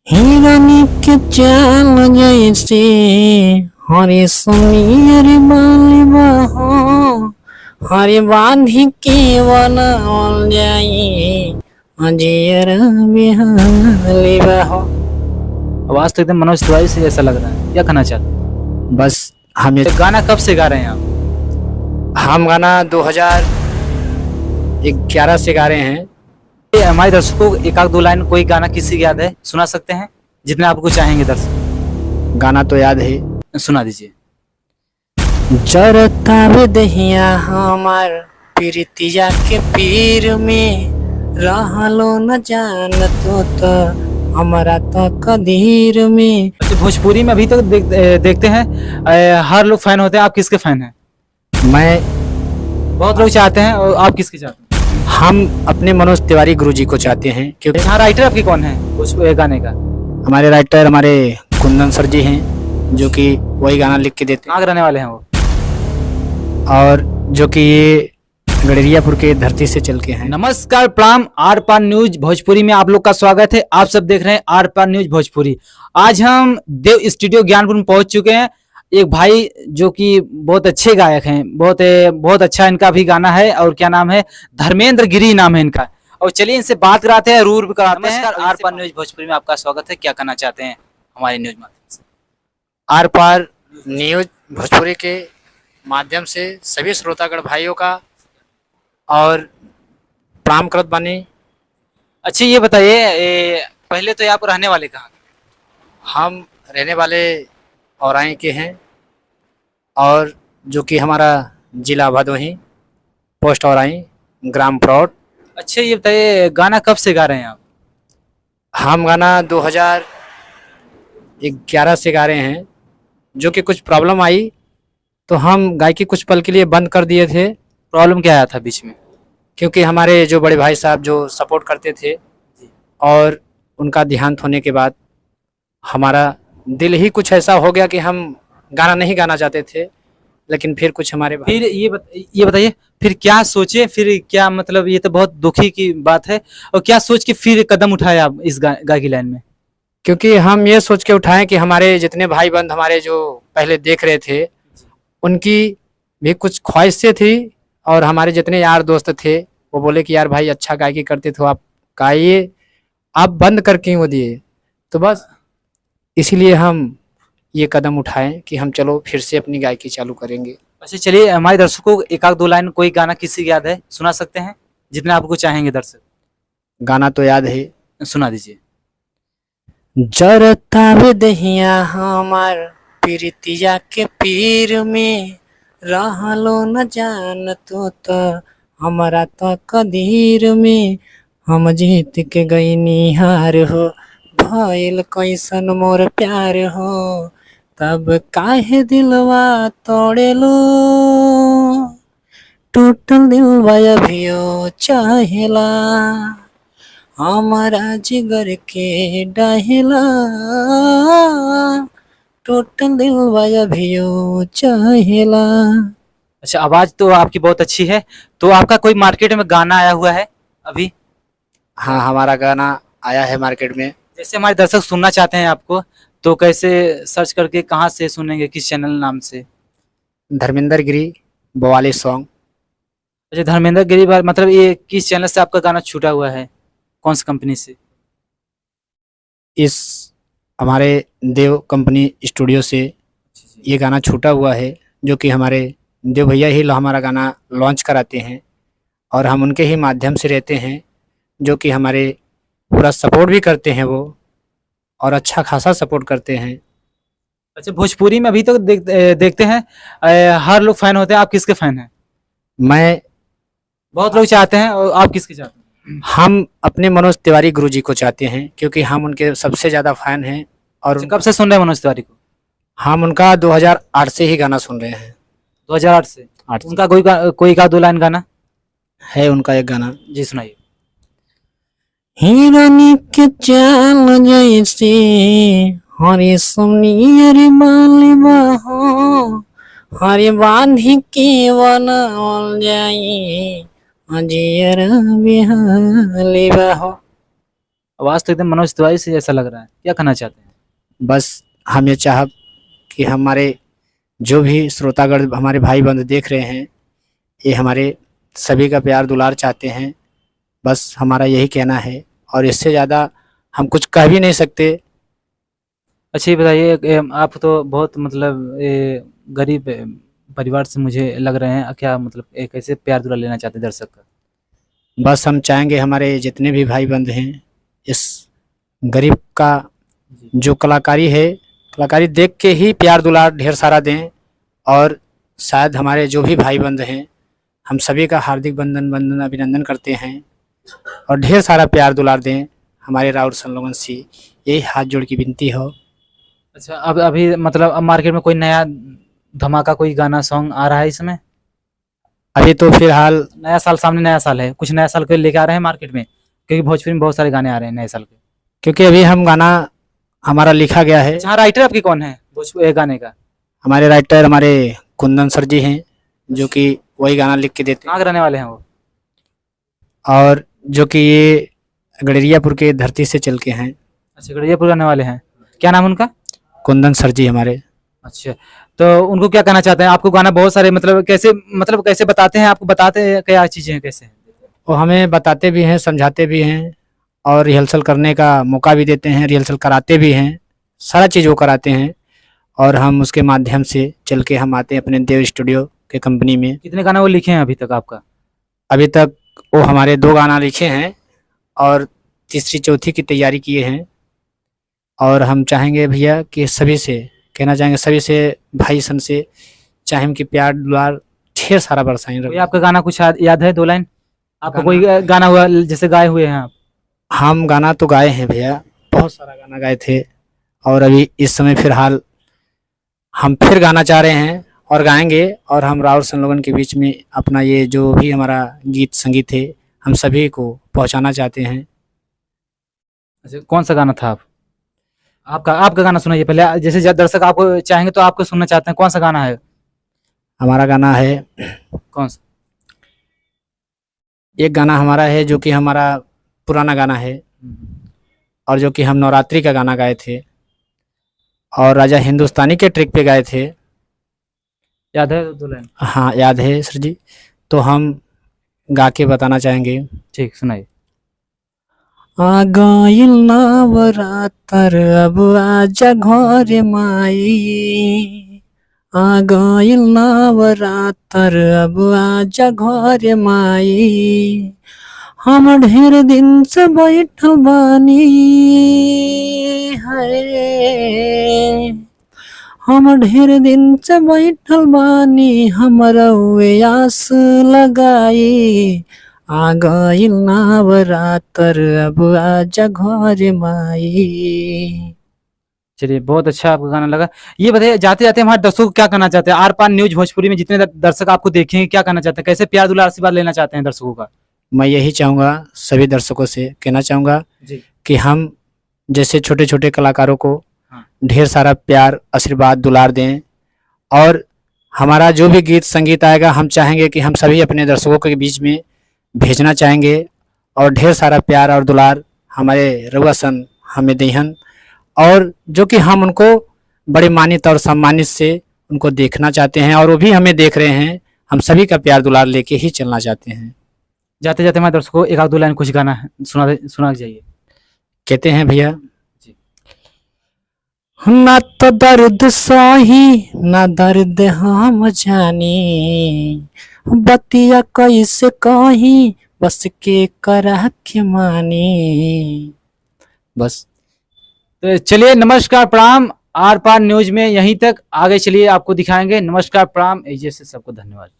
हिरनी के चाल जैसे हरे सुनियर बालिबा हो हरे बांधी के बनावल जाई अजियर बिहालिबा हो। आवाज तो एकदम मनोज तिवारी से जैसा लग रहा है। क्या कहना चाहते हैं? बस हम ये गाना कब से गा रहे हैं आप? हम गाना 2011 से गा रहे हैं। ये हमारे दर्शकों को एक आध दो लाइन कोई गाना किसी की याद है, सुना सकते हैं जितने आपको चाहेंगे दर्शक। गाना तो याद है, सुना दीजिए। जरता दहिया हमार प्रीतिया के पीर में रहलो न जानतो तो हमारा तो कदीर में। अच्छा, भोजपुरी में अभी तक देखते हैं हर लोग फैन होते हैं। आप किसके फैन हैं? मैं बहुत लोग चाहते हैं। और आप किसके चाहते हैं? हम अपने मनोज तिवारी गुरुजी को चाहते हैं, क्योंकि यहाँ राइटर आपके कौन है उस गाने का? हमारे राइटर हमारे कुंदन सर जी हैं, जो कि वही गाना लिख के देते कहाँ के रहने वाले हैं वो? हैं और जो कि ये गडरियापुर के धरती से चल के हैं। नमस्कार, प्रणाम। आर पार न्यूज भोजपुरी में आप लोग का स्वागत है। आप सब देख रहे हैं आर पार न्यूज भोजपुरी। आज हम देव स्टूडियो ज्ञानपुर में पहुंच चुके हैं। एक भाई जो कि बहुत अच्छे गायक हैं, बहुत अच्छा इनका भी गाना है। और क्या नाम है? धर्मेंद्र गिरी नाम है इनका। और चलिए इनसे बात कराते हैं, रूर भी कराते हैं। आर पार न्यूज भोजपुरी में आपका स्वागत है। क्या कहना चाहते हैं हमारे न्यूज माध्यम से? आर पार न्यूज भोजपुरी के माध्यम से सभी श्रोतागण भाइयों का और प्रणाम करत बानी। अच्छा, ये बताइए, पहले तो आप रहने वाले कहाँ? हम रहने वाले औराई के हैं, और जो कि हमारा जिला भदोही, पोस्ट औराई, ग्राम प्रौढ़। अच्छा, ये बताइए, गाना कब से गा रहे हैं आप? हम गाना 2011 से गा रहे हैं। जो कि कुछ प्रॉब्लम आई तो हम गायकी कुछ पल के लिए बंद कर दिए थे, प्रॉब्लम क्या आया था बीच में? क्योंकि हमारे जो बड़े भाई साहब जो सपोर्ट करते थे, और उनका देहांत होने के बाद हमारा दिल ही कुछ ऐसा हो गया कि हम गाना नहीं गाना चाहते थे। लेकिन फिर कुछ हमारे भाई, फिर ये बताइए, फिर क्या सोचे? फिर क्या मतलब, ये तो बहुत दुखी की बात है। और क्या सोच के फिर कदम उठाए आप इस गायकी लाइन में? क्योंकि हम ये सोच के उठाएं कि हमारे जितने भाई बंद हमारे जो पहले देख रहे थे, उनकी भी कुछ ख्वाहिशें थी। और हमारे जितने यार दोस्त थे वो बोले कि यार भाई अच्छा गायकी करते थे, आप गाइए, आप बंद कर क्यों वो दिए। तो बस इसीलिए हम ये कदम उठाएं कि हम चलो फिर से अपनी गायकी चालू करेंगे। अच्छा, चलिए हमारे दर्शकों को एक आध दो लाइन कोई गाना किसी की याद है, सुना सकते हैं जितने आपको चाहेंगे दर्शक। गाना तो याद है, सुना दीजिए। जरता दहिया हमार प्रीतिया के पीर में रहलो न जानतो तो हमारा तो कदीर में। हम जीत के गई निहार हो भइल कैसन मोर प्यार हो, तब काहे दिलवा तोड़ेलो टूटल दिलवा अभियो चाहेला हमारा जिगर के डाहेला टोटल दिलवा अभियो चाहेला। अच्छा, आवाज तो आपकी बहुत अच्छी है। तो आपका कोई मार्केट में गाना आया हुआ है अभी? हाँ, हमारा गाना आया है मार्केट में। जैसे हमारे दर्शक सुनना चाहते हैं आपको, तो कैसे सर्च करके कहाँ से सुनेंगे, किस चैनल नाम से? धर्मेंद्र गिरी बवाली सॉन्ग। अच्छा, धर्मेंद्र गिरी मतलब ये किस चैनल से आपका गाना छूटा हुआ है? कौन सी कंपनी से? इस हमारे देव कंपनी स्टूडियो से ये गाना छूटा हुआ है, जो कि हमारे देव भैया ही हमारा गाना लॉन्च कराते हैं, और हम उनके ही माध्यम से रहते हैं, जो कि हमारे पूरा सपोर्ट भी करते हैं वो, और अच्छा खासा सपोर्ट करते हैं। अच्छा, भोजपुरी में अभी तक देखते हैं हर लोग फैन होते हैं। आप किसके फैन हैं? मैं बहुत लोग चाहते हैं। और आप किसके चाहते हैं? हम अपने मनोज तिवारी गुरुजी को चाहते हैं, क्योंकि हम उनके सबसे ज़्यादा फैन हैं। और अच्छा, कब से सुन रहे हैं मनोज तिवारी को? हम उनका 2008 से ही गाना सुन रहे हैं। 2008 से? 8 से उनका कोई का दो लाइन गाना है उनका एक गाना। जी, सुनाइए। हिरनी के चाल जैसे हरे सुनियर बालिबा हो हरे बांधी के बनावल जाई अजियर बिहालिबा हो। आवाज तो एकदम मनोज तिवारी से जैसा लग रहा है, क्या कहना चाहते हैं? बस हम ये चाहब कि हमारे जो भी श्रोतागण हमारे भाई बंधु देख रहे हैं, ये हमारे सभी का प्यार दुलार चाहते हैं। बस हमारा यही कहना है और इससे ज़्यादा हम कुछ कह भी नहीं सकते। अच्छा ये बताइए आप तो बहुत मतलब गरीब परिवार से मुझे लग रहे हैं, क्या मतलब कैसे प्यार दुलार लेना चाहते हैं दर्शक का? बस हम चाहेंगे हमारे जितने भी भाई बंधु हैं, इस गरीब का जो कलाकारी देख के ही प्यार दुलार ढेर सारा दें। और शायद हमारे जो भी भाई बंधु हैं, हम सभी का हार्दिक वंदन अभिनंदन करते हैं और ढेर सारा प्यार दुलार दें। हमारे राउर संलोगन से यही हाथ जोड़ की विनती हो। अच्छा अब अभी मतलब अब मार्केट में कोई नया धमाका कोई गाना सॉन्ग आ रहा है इस समय? अभी तो फिलहाल नया साल सामने, नया साल है, कुछ नया साल के लेके आ रहे हैं मार्केट में? क्योंकि भोजपुरी में बहुत सारे गाने आ रहे हैं नए साल के। क्योंकि अभी हम गाना हमारा लिखा गया है। अच्छा राइटर आपकी कौन है भोजपुरी गाने का? हमारे राइटर हमारे कुंदन सर जी हैं, जो कि वही गाना लिख के देते हैं। कहाँ के रहने वाले हैं वो? और जो कि ये गडरियापुर के धरती से चल के हैं। अच्छा गड़ियापुर रहने वाले हैं, क्या नाम है उनका? कुंदन सर जी हमारे। अच्छा तो उनको क्या कहना चाहते हैं? आपको गाना बहुत सारे मतलब कैसे बताते हैं, आपको बताते हैं क्या चीजें हैं कैसे? वो हमें बताते भी हैं, समझाते भी हैं और रिहर्सल करने का मौका भी देते हैं, रिहर्सल कराते भी हैं, सारा चीज़ वो कराते हैं। और हम उसके माध्यम से चल के हम आते हैं अपने देव स्टूडियो के कंपनी में। कितने गाना वो लिखे हैं अभी तक आपका? अभी तक वो हमारे 2 गाना लिखे हैं और तीसरी चौथी की तैयारी किए हैं। और हम चाहेंगे भैया कि सभी से कहना चाहेंगे, सभी से भाई सन से चाहे कि प्यार दुलार ढेर सारा बरसाएं। कोई आपका गाना कुछ याद है 2 लाइन आपका? गाना- कोई गाना हुआ जैसे गाए हुए हैं आप? हम गाना तो गाए हैं भैया, बहुत सारा गाना गाए थे और अभी इस समय फिलहाल हम फिर गाना चाह रहे हैं और गाएंगे। और हम राउर संलोगन के बीच में अपना ये जो भी हमारा गीत संगीत है, हम सभी को पहुंचाना चाहते हैं। अच्छा कौन सा गाना था आपका गाना सुनाइए पहले, जैसे दर्शक आपको चाहेंगे तो आपको सुनना चाहते हैं, कौन सा गाना है? हमारा गाना है, कौन सा? एक गाना हमारा है जो कि हमारा पुराना गाना है और जो कि हम नवरात्रि का गाना गाए थे और राजा हिंदुस्तानी के ट्रिक पे गाए थे। याद है 2 लाइन? हाँ याद है सर जी, तो हम गा के बताना चाहेंगे। ठीक सुनाइए। आ गइल नवरात्र अब आजा घरे माई, आ गइल नवरात्र अब आजा घरे माई, हम ढेर दिन से बैठल बानी है, हम ढेर दिन से बैठल बानी, हमरा आस लगाई, आ गइल नवरात्र अब आजा घरे माई। चलिए बहुत अच्छा आपका गाना लगा। ये बताइए जाते जाते हमारे दर्शकों को क्या कहना चाहते हैं? आर पार न्यूज भोजपुरी में जितने दर्शक आपको देखेंगे क्या कहना चाहते हैं, कैसे प्यार दुलार आशीर्वाद लेना चाहते हैं दर्शकों का? मैं यही चाहूँगा, सभी दर्शकों से कहना चाहूँगा जी कि हम जैसे छोटे छोटे कलाकारों को हाँ। ढेर सारा प्यार आशीर्वाद दुलार दें। और हमारा जो भी गीत संगीत आएगा, हम चाहेंगे कि हम सभी अपने दर्शकों के बीच में भेजना चाहेंगे और ढेर सारा प्यार और दुलार हमारे रउआसन हमें देहन। और जो कि हम उनको बड़े मानित और सम्मानित से उनको देखना चाहते हैं और वो भी हमें देख रहे हैं। हम सभी का प्यार दुलार लेके ही चलना चाहते हैं। जाते जाते हमारे दर्शकों को 1-2 लाइन कुछ गाना सुना जाइए। कहते हैं भैया, जी। ना तो दर्द सही ना दर्द हम जानी, बतिया कैसे कहीं बस के करा के मानी। बस तो चलिए नमस्कार प्रणाम, आर पार न्यूज में यहीं तक, आगे चलिए आपको दिखाएंगे। नमस्कार प्रणाम, जैसे सबको धन्यवाद।